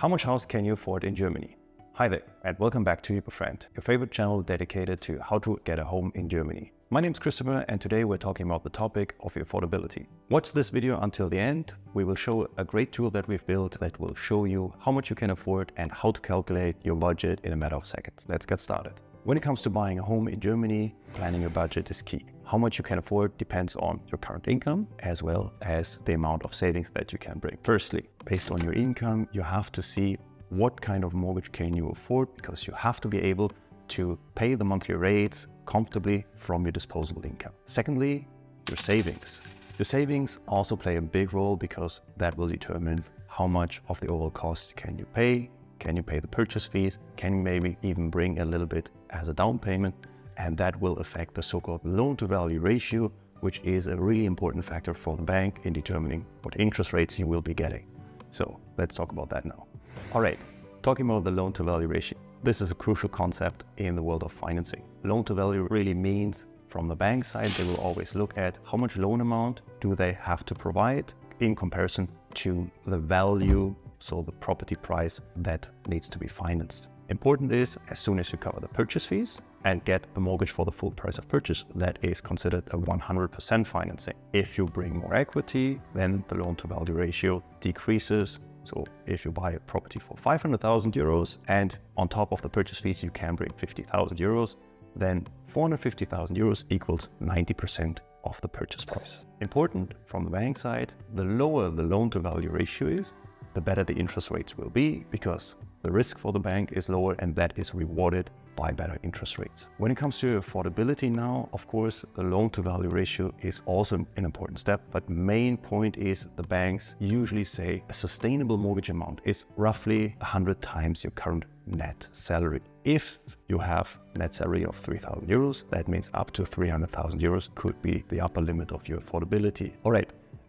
How much house can you afford in Germany? Hi there, and welcome back to Hypofriend, your favorite channel dedicated to how to get a home in Germany. My name is Christopher, and today we're talking about the topic of affordability. Watch this video until the end. We will show a great tool that we've built that will show you how much you can afford and how to calculate your budget in a matter of seconds. Let's get started. When it comes to buying a home in Germany, planning your budget is key. How much you can afford depends on your current income as well as the amount of savings that you can bring. Firstly, based on your income, you have to see what kind of mortgage can you afford, because you have to be able to pay the monthly rates comfortably from your disposable income. Secondly, your savings. Your savings also play a big role because that will determine how much of the overall cost can you pay. Can you pay the purchase fees? Can you maybe even bring a little bit as a down payment? And that will affect the so-called loan-to-value ratio, which is a really important factor for the bank in determining what interest rates you will be getting. So let's talk about that now. All right, talking about the loan-to-value ratio. This is a crucial concept in the world of financing. Loan-to-value really means from the bank side, they will always look at how much loan amount do they have to provide in comparison to the value, so the property price that needs to be financed. Important is, as soon as you cover the purchase fees and get a mortgage for the full price of purchase, that is considered a 100% financing. If you bring more equity, then the loan-to-value ratio decreases. So if you buy a property for 500,000 euros and on top of the purchase fees you can bring 50,000 euros, then 450,000 euros equals 90% of the purchase price. Important from the bank side, the lower the loan-to-value ratio is, the better the interest rates will be, because the risk for the bank is lower and that is rewarded by better interest rates. When it comes to affordability now, of course, the loan-to-value ratio is also an important step, but main point is the banks usually say a sustainable mortgage amount is roughly 100 times your current net salary. If you have net salary of 3,000 euros, that means up to 300,000 euros could be the upper limit of your affordability. All right.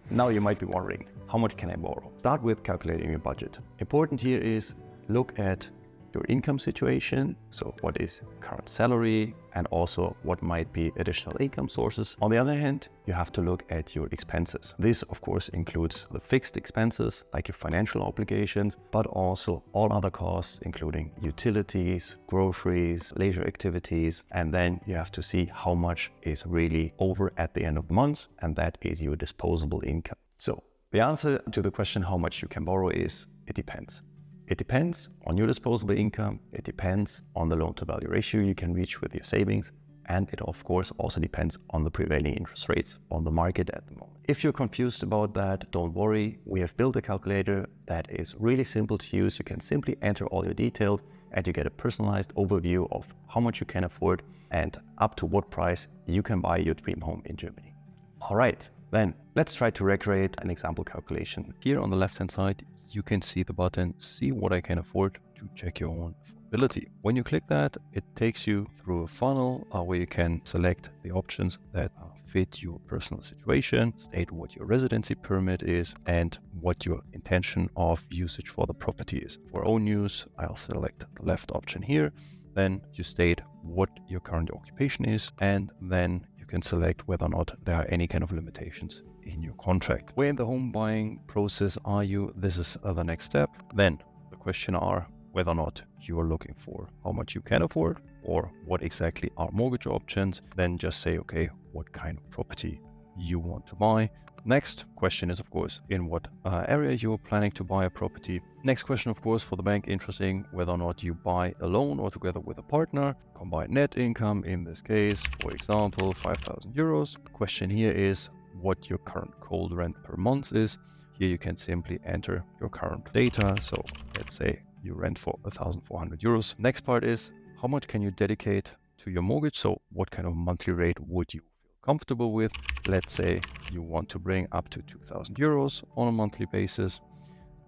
Now you might be wondering, how much can I borrow? Start with calculating your budget. Important here is look at your income situation. So what is current salary and also what might be additional income sources. On the other hand, you have to look at your expenses. This of course includes the fixed expenses like your financial obligations, but also all other costs, including utilities, groceries, leisure activities. And then you have to see how much is really over at the end of the month, and that is your disposable income. So the answer to the question how much you can borrow is it depends. It depends on your disposable income, it depends on the loan-to-value ratio you can reach with your savings, and it of course also depends on the prevailing interest rates on the market at the moment. If you're confused about that, don't worry. We have built a calculator that is really simple to use. You can simply enter all your details and you get a personalized overview of how much you can afford and up to what price you can buy your dream home in Germany. All right, then let's try to recreate an example calculation. Here on the left-hand side, you can see the button, see what I can afford, to check your own affordability. When you click that, it takes you through a funnel where you can select the options that fit your personal situation, state what your residency permit is, and what your intention of usage for the property is. For own use, I'll select the left option here. Then you state what your current occupation is, and then you can select whether or not there are any kind of limitations in your contract. Where in the home buying process are you? This is the next step. Then the question are whether or not you are looking for how much you can afford or what exactly are mortgage options. Then just say, okay, what kind of property you want to buy. Next question is, of course, in what area you're planning to buy a property. Next question, of course, for the bank, interesting, whether or not you buy alone or together with a partner. Combined net income, in this case, for example, 5,000 euros. The question here is what your current cold rent per month is. Here you can simply enter your current data. So let's say you rent for 1,400 euros. Next part is how much can you dedicate to your mortgage? So what kind of monthly rate would you feel comfortable with? Let's say you want to bring up to 2,000 euros on a monthly basis.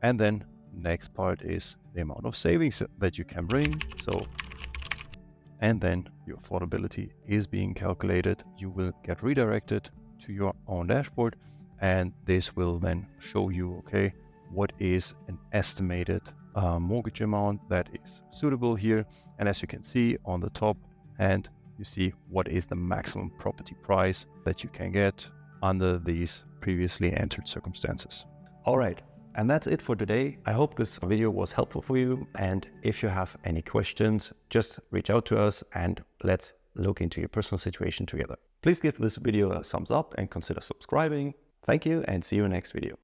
And then next part is the amount of savings that you can bring. And then your affordability is being calculated. You will get redirected to your own dashboard, and this will then show you, okay, what is an estimated mortgage amount that is suitable here. And as you can see on the top, and you see what is the maximum property price that you can get under these previously entered circumstances. All right, And that's it for today. I hope this video was helpful for you. And if you have any questions, just reach out to us and let's look into your personal situation together. Please give this video a thumbs up and consider subscribing. Thank you and see you in the next video.